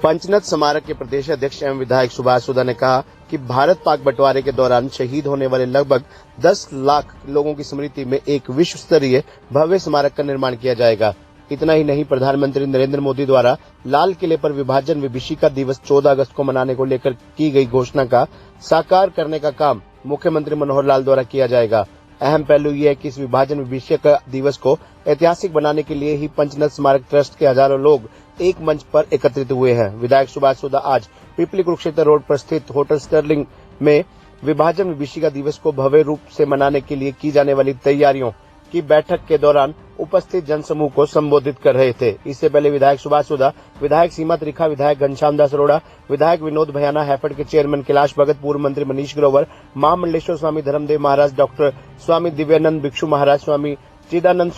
पंचनद स्मारक के प्रदेश अध्यक्ष एवं विधायक सुभाष सुधा ने कहा कि भारत पाक बंटवारे के दौरान शहीद होने वाले लगभग 10 लाख लोगों की स्मृति में एक विश्व स्तरीय भव्य स्मारक का निर्माण किया जाएगा। इतना ही नहीं, प्रधानमंत्री नरेंद्र मोदी द्वारा लाल किले पर विभाजन विभीषिका दिवस 14 अगस्त को मनाने को लेकर की गई घोषणा का साकार करने का काम मुख्यमंत्री मनोहर लाल द्वारा किया जाएगा। अहम पहलू ये है कि इस विभाजन विभीषिका दिवस को ऐतिहासिक बनाने के लिए ही पंचनद स्मारक ट्रस्ट के हजारों लोग एक मंच पर एकत्रित हुए हैं। विधायक सुभाष सुधा आज पिपली कुरुक्षेत्र रोड पर स्थित होटल स्टर्लिंग में विभाजन विभीषिका दिवस को भव्य रूप से मनाने के लिए की जाने वाली तैयारियों की बैठक के दौरान उपस्थित जनसमूह को संबोधित कर रहे थे। इससे पहले विधायक सुभाष सुधा, विधायक सीमा त्रिखा, विधायक घनश्याम दास अरोड़ा, विधायक विनोद भयाना, हैफेड के चेयरमैन कैलाश भगत, पूर्व मंत्री मनीष ग्रोवर, महामंडलेश्वर स्वामी धर्मदेव महाराज, डॉक्टर स्वामी दिव्यानंद भिक्षु महाराज, स्वामी चिदानंद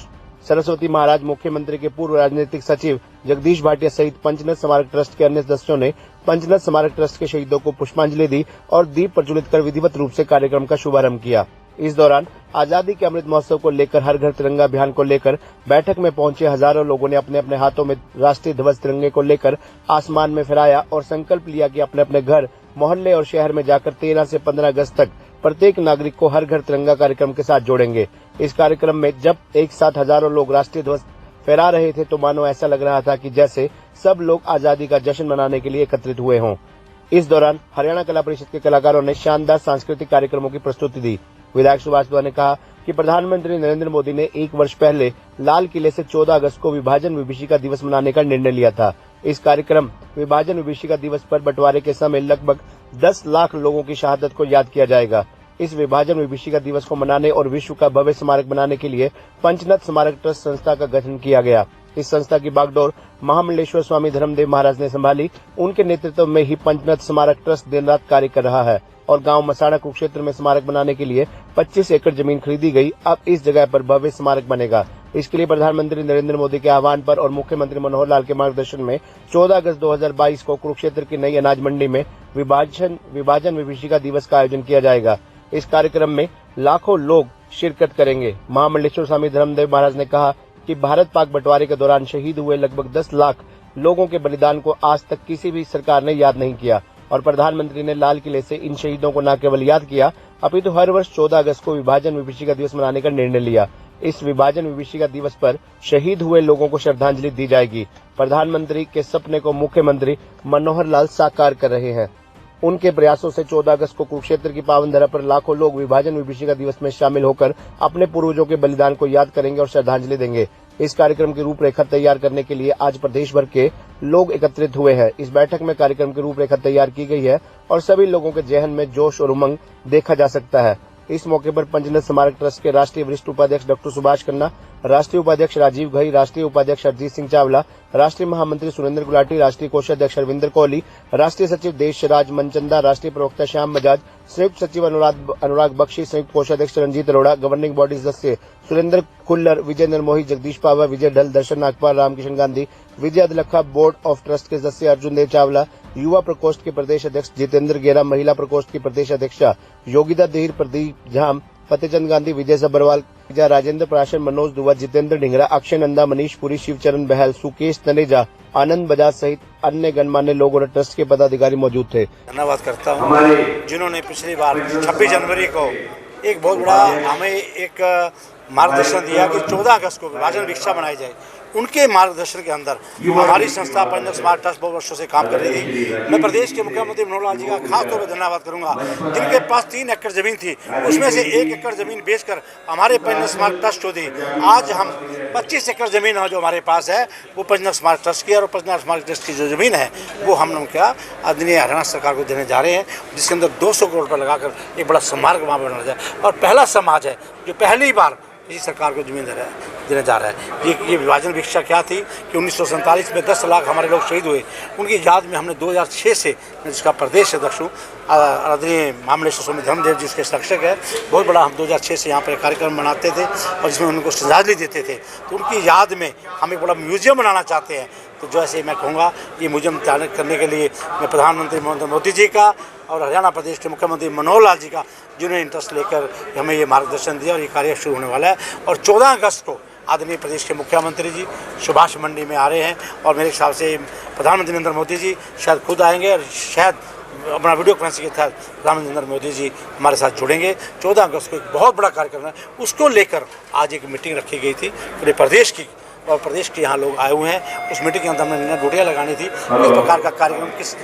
सरस्वती महाराज, मुख्यमंत्री के पूर्व राजनीतिक सचिव जगदीश भाटिया सहित पंचनद स्मारक ट्रस्ट के अन्य सदस्यों ने पंचनद स्मारक ट्रस्ट के शहीदों को पुष्पांजलि दी और दीप प्रज्वलित कर विधिवत रूप से कार्यक्रम का शुभारंभ किया। इस दौरान आजादी के अमृत महोत्सव को लेकर हर घर तिरंगा अभियान को लेकर बैठक में पहुंचे हजारों लोगों ने अपने अपने हाथों में राष्ट्रीय ध्वज तिरंगे को लेकर आसमान में फहराया और संकल्प लिया कि अपने अपने घर, मोहल्ले और शहर में जाकर 13 से 15 अगस्त तक प्रत्येक नागरिक को हर घर तिरंगा कार्यक्रम के साथ जोड़ेंगे। इस कार्यक्रम में जब एक साथ हजारों लोग राष्ट्रीय ध्वज फहरा रहे थे तो मानो ऐसा लग रहा था कि जैसे सब लोग आजादी का जश्न मनाने के लिए एकत्रित हुए हों। इस दौरान हरियाणा कला परिषद के कलाकारों ने शानदार सांस्कृतिक कार्यक्रमों की प्रस्तुति दी। विधायक सुभाष सुधा ने कहा कि प्रधानमंत्री नरेंद्र मोदी ने 1 वर्ष पहले लाल किले से 14 अगस्त को विभाजन विभीषिका दिवस मनाने का निर्णय लिया था। इस कार्यक्रम विभाजन विभीषिका दिवस पर बंटवारे के समय लगभग 10 लाख लोगों की शहादत को याद किया जाएगा। इस विभाजन विभीषिका दिवस को मनाने और विश्व का भव्य स्मारक बनाने के लिए पंचनद स्मारक ट्रस्ट संस्था का गठन किया गया। इस संस्था की बागडोर महामंडलेश्वर स्वामी धर्मदेव महाराज ने संभाली। उनके नेतृत्व में ही पंचनद स्मारक ट्रस्ट दिन रात कार्य कर रहा है और गांव मसाड़ा कुरुक्षेत्र में स्मारक बनाने के लिए 25 एकड़ जमीन खरीदी गई। अब इस जगह पर भव्य स्मारक बनेगा। इसके लिए प्रधानमंत्री नरेंद्र मोदी के आह्वान पर और मुख्यमंत्री मनोहर लाल के मार्गदर्शन में 14 अगस्त 2022 को कुरुक्षेत्र की नई अनाज मंडी में विभाजन विभीषिका दिवस का आयोजन किया जाएगा। इस कार्यक्रम में लाखों लोग शिरकत करेंगे। महामंडलेश्वर स्वामी धर्मदेव महाराज ने कहा कि भारत पाक बंटवारे के दौरान शहीद हुए लगभग 10 लाख लोगों के बलिदान को आज तक किसी भी सरकार ने याद नहीं किया और प्रधानमंत्री ने लाल किले से इन शहीदों को न केवल याद किया अपितु हर वर्ष 14 अगस्त को विभाजन विभीषिका दिवस मनाने का निर्णय लिया। इस विभाजन विभीषिका दिवस पर शहीद हुए लोगों को श्रद्धांजलि दी जाएगी। प्रधानमंत्री के सपने को मुख्यमंत्री मनोहर लाल साकार कर रहे हैं। उनके प्रयासों से 14 अगस्त को कुरुक्षेत्र की पावन धरा पर लाखों लोग विभाजन विभीषिका दिवस में शामिल होकर अपने पूर्वजों के बलिदान को याद करेंगे और श्रद्धांजलि देंगे। इस कार्यक्रम की रूपरेखा तैयार करने के लिए आज प्रदेश भर के लोग एकत्रित हुए हैं। इस बैठक में कार्यक्रम की रूपरेखा तैयार की गई है और सभी लोगों के जहन में जोश और उमंग देखा जा सकता है। इस मौके पर पंचनद स्मारक ट्रस्ट के राष्ट्रीय वरिष्ठ उपाध्यक्ष डॉक्टर सुभाष खन्ना, राष्ट्रीय उपाध्यक्ष राजीव घई, राष्ट्रीय उपाध्यक्ष हरजीत सिंह चावला, राष्ट्रीय महामंत्री सुरेंद्र गुलाटी, राष्ट्रीय कोषाध्यक्ष हरविंदर कोहली, राष्ट्रीय सचिव देशराज मनचंदा, राष्ट्रीय प्रवक्ता श्याम बजाज, संयुक्त सचिव अनुराग बख्शी, संयुक्त कोषाध्यक्ष रंजीत अरोड़ा, गवर्निंग बॉडी सदस्य सुरेंद्र खुल्लर, विजय निर्मोही, जगदीश पावा, विजय ढल, दर्शन नागपाल, रामकिशन गांधी, विजय अदलखा, बोर्ड ऑफ ट्रस्ट के सदस्य अर्जुन देव चावला, युवा प्रकोष्ठ के प्रदेश अध्यक्ष जितेंद्र गेरा, महिला प्रकोष्ठ की प्रदेश अध्यक्षा योगिता देहिर, प्रदीप झाम, फतेहचंद गांधी, विजय सबरवाल, राजेंद्र प्राशन, मनोज दुआ, जितेंद्र ढिंगरा, अक्षय नंदा, मनीष पुरी, शिवचरण बहल, सुकेश तनेजा, आनंद बजाज सहित अन्य गणमान्य लोग और ट्रस्ट के पदाधिकारी मौजूद थे। धन्यवाद करता हूँ जिन्होंने पिछली बार 26 जनवरी को एक बहुत बड़ा हमें एक मार्गदर्शन दिया कि 14 अगस्त को विभाजन विभीषिका बनाई जाए। उनके मार्गदर्शन के अंदर हमारी संस्था पंचनद स्मारक ट्रस्ट बहुत वर्षों से काम कर रही थी। मैं प्रदेश के मुख्यमंत्री मनोहर लाल जी का खास तौर पर धन्यवाद करूंगा, जिनके पास 3 एकड़ जमीन थी, उसमें से 1 एकड़ जमीन बेचकर हमारे पंचनद स्मारक ट्रस्ट को दी। आज हम 25 एकड़ जमीन जो हमारे पास है वो पंचनद स्मारक ट्रस्ट की, और पंचनद स्मारक ट्रस्ट की जो जमीन है वो हम लोग क्या आदरणीय हरियाणा सरकार को देने जा रहे हैं, जिसके अंदर 200 करोड़ रुपये लगाकर एक बड़ा स्मारक वहाँ बनाया जाए। और पहला समाज है जो पहली बार इसी सरकार को जमीन देने जा रहा है। ये विभाजन विभीषिका क्या थी कि 1947 में 10 लाख हमारे लोग शहीद हुए। उनकी याद में हमने 2006 से, मैं जिसका प्रदेश अध्यक्ष हूँ, आदरणीय महामंडलेश्वर स्वामी धर्मदेव जी इसके संरक्षक है, बहुत बड़ा हम 2006 से यहाँ पर कार्यक्रम मनाते थे और जिसमें उनको श्रद्धांजलि देते थे। तो उनकी याद में हम एक बड़ा म्यूजियम बनाना चाहते हैं। तो जैसे मैं कहूँगा ये म्यूजियम तैयार करने के लिए मैं प्रधानमंत्री नरेंद्र मोदी जी का और हरियाणा प्रदेश के मुख्यमंत्री मनोहर लाल जी का, जिन्होंने इंटरेस्ट लेकर हमें ये मार्गदर्शन दिया और ये कार्य शुरू होने वाला है। और 14 अगस्त को आदरणीय प्रदेश के मुख्यमंत्री जी सुभाष मंडी में आ रहे हैं और मेरे ख्याल से प्रधानमंत्री नरेंद्र मोदी जी शायद खुद आएंगे और शायद अपना वीडियो कॉन्फ्रेंसिंग के तहत प्रधानमंत्री नरेंद्र मोदी जी हमारे साथ जुड़ेंगे। 14 अगस्त को एक बहुत बड़ा कार्यक्रम है, उसको लेकर आज एक मीटिंग रखी गई थी पूरे प्रदेश की और प्रदेश के यहाँ लोग आए हुए हैं। उस मीटिंग के अंदर हमने ड्यूटियाँ लगानी थी किस प्रकार का कार्यक्रम किस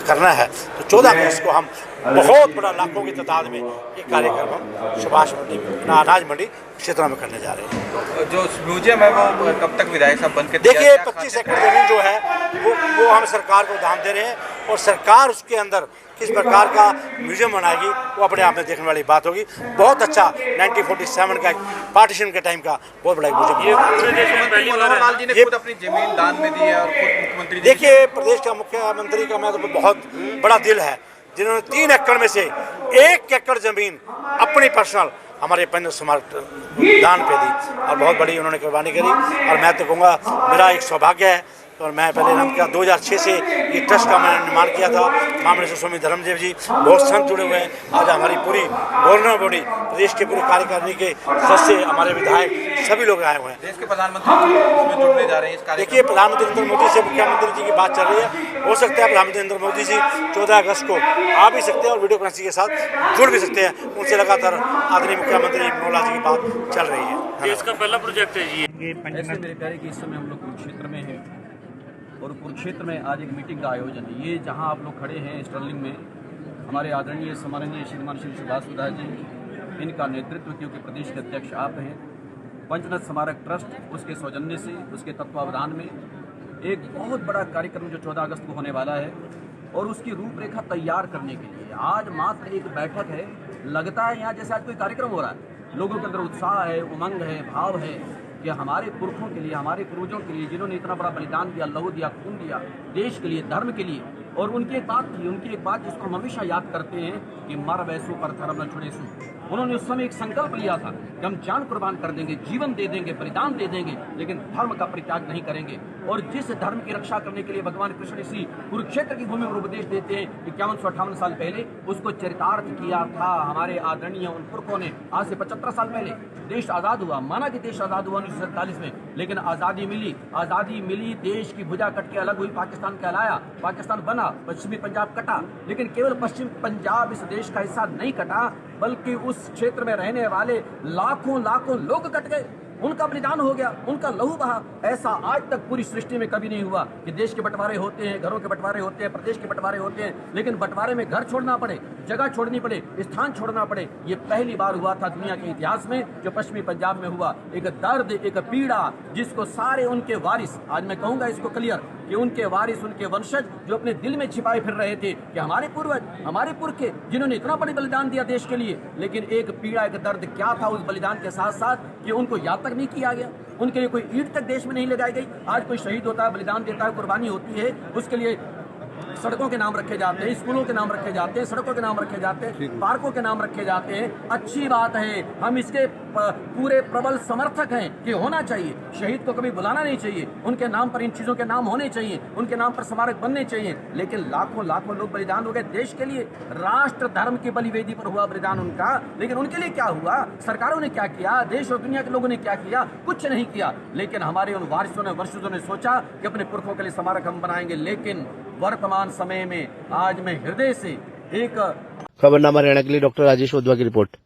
करना है। तो 14 अगस्त को हम बहुत बड़ा लाखों की तादाद में एक कार्यक्रम हम सुभाष मंडी अनाज मंडी क्षेत्रों में करने जा रहे हैं। जो म्यूजियम है वो कब तक विधायक साहब बन के देखिए 25 एकड़ जमीन जो है वो हम सरकार को दान दे रहे हैं और सरकार उसके अंदर किस प्रकार का म्यूजियम बनाएगी वो अपने आप में देखने वाली बात होगी। बहुत अच्छा 1947 का पार्टीशन के टाइम का बहुत बड़ा म्यूजियम। मनोहर लाल जी ने खुद अपनी जमीन दान में दी है और खुद मुख्यमंत्री देखिए प्रदेश का मुख्यमंत्री का मैं तो बहुत बड़ा दिल है, जिन्होंने 3 एकड़ में से 1 एकड़ जमीन अपनी पर्सनल हमारे पंच स्मारक दान पे दी और बहुत बड़ी उन्होंने कुर्बानी करी। और मैं तो कहूँगा मेरा एक सौभाग्य है और मैं पहले नाम किया 2006 से ये ट्रस्ट का मैंने निर्माण किया था। मामले से स्वामी धर्मदेव जी बहुत संत जुड़े हुए हैं। आज हमारी पूरी गवर्नर बॉडी प्रदेश के पूरे कार्यकारिणी के सदस्य हमारे विधायक सभी लोग आए हुए हैं। देश के प्रधानमंत्री इसमें जुड़ने जा रहे हैं इस कार्यक्रम। देखिए प्रधानमंत्री नरेंद्र मोदी से मुख्यमंत्री जी की बात चल रही है, हो सकता है प्रधानमंत्री नरेंद्र मोदी जी 14 अगस्त को आ भी सकते हैं और वीडियो कॉन्फ्रेंसिंग के साथ जुड़ भी सकते हैं। उनसे लगातार आदरणीय मुख्यमंत्री मनोहर लाल जी की बात चल रही है। इसका पहला प्रोजेक्ट है जी। ऐसे मेरे प्यारे कि इस समय हम लोग कुरुक्षेत्र में हैं और कुरुक्षेत्र में आज एक मीटिंग का आयोजन है। ये जहां आप लोग खड़े हैं स्टर्लिंग में, हमारे आदरणीय सम्माननीय श्रीमान श्री सुभाष सुधा जी, इनका नेतृत्व क्योंकि प्रदेश के अध्यक्ष आप हैं, पंचनद स्मारक ट्रस्ट उसके सौजन्य से उसके तत्वावधान में एक बहुत बड़ा कार्यक्रम जो 14 अगस्त को होने वाला है और उसकी रूपरेखा तैयार करने के लिए आज मात्र एक बैठक है। लगता है यहाँ जैसे आज कोई कार्यक्रम हो रहा है, लोगों के अंदर उत्साह है, उमंग है, भाव है कि हमारे पुरखों के लिए, हमारे पूर्वजों के लिए जिन्होंने इतना बड़ा बलिदान दिया, लहू दिया, खून दिया देश के लिए, धर्म के लिए। और उनकी एक बात जिसको हम हमेशा याद करते हैं कि मर वैसु पर धर्म न छुड़े सु। उन्होंने उस समय एक संकल्प लिया था कि हम जान कुर्बान कर देंगे, जीवन दे देंगे, बलिदान दे देंगे, लेकिन धर्म का परित्याग नहीं करेंगे। और जिस धर्म की रक्षा करने के लिए भगवान कृष्ण इसी कुरुक्षेत्र की भूमि में उपदेश देते हैं 5158 साल पहले, उसको चरितार्थ किया था हमारे आदरणीय उन पुरखों ने। आज से 75 साल पहले देश आज़ाद हुआ, माना कि देश आज़ाद हुआ 1947 में, लेकिन आज़ादी मिली, देश की भुजा कट के अलग हुई, पाकिस्तान कहलाया, पाकिस्तान बना, पश्चिमी पंजाब कटा, लेकिन केवल पश्चिम पंजाब इस देश का हिस्सा नहीं कटा, बल्कि उस क्षेत्र में रहने वाले लाखों लोग कट गए, उनका बलिदान हो गया, उनका लहू बहा। ऐसा आज तक पूरी सृष्टि में कभी नहीं हुआ कि देश के बंटवारे होते हैं, घरों के बंटवारे होते हैं, प्रदेश के बंटवारे होते हैं, लेकिन बंटवारे में घर छोड़ना पड़े, जगह छोड़नी पड़े, स्थान छोड़ना पड़े। ये पहली बार हुआ था दुनिया के इतिहास में जो पश्चिमी पंजाब में हुआ। एक दर्द, एक पीड़ा जिसको सारे उनके वारिस, आज मैं कहूंगा इसको क्लियर कि उनके वारिस, उनके वंशज जो अपने दिल में छिपाए फिर रहे थे कि हमारे पूर्वज, हमारे पुरखे जिन्होंने इतना बड़ा बलिदान दिया देश के लिए, लेकिन एक पीड़ा, एक दर्द क्या था उस बलिदान के साथ साथ कि उनको याद तक नहीं किया गया, उनके लिए कोई ईंट तक देश में नहीं लगाई गई। आज कोई शहीद होता है, बलिदान देता है, कुर्बानी होती है, उसके लिए सड़कों के नाम रखे जाते हैं, स्कूलों के नाम रखे जाते हैं, सड़कों के नाम रखे जाते हैं, पार्कों के नाम रखे जाते हैं। अच्छी बात है, हम इसके पूरे प्रबल समर्थक हैं कि होना चाहिए। शहीद को कभी बुलाना नहीं चाहिए, उनके नाम पर इन चीजों के नाम होने चाहिए, उनके नाम पर स्मारक बनने चाहिए। लेकिन लाखों लोग बलिदान हो गए देश के लिए, राष्ट्र धर्म की बलिवेदी पर हुआ बलिदान उनका, लेकिन उनके लिए क्या हुआ? सरकारों ने क्या किया? देश और दुनिया के लोगों ने क्या किया? कुछ नहीं किया। लेकिन हमारे उन वारिसों ने, वंशजों ने सोचा कि अपने पुरखों के लिए स्मारक हम बनाएंगे। लेकिन वर्तमान समय में आज मैं हृदय से एक खबरनामा हरियाणा के लिए डॉक्टर राजेश वधवा की रिपोर्ट।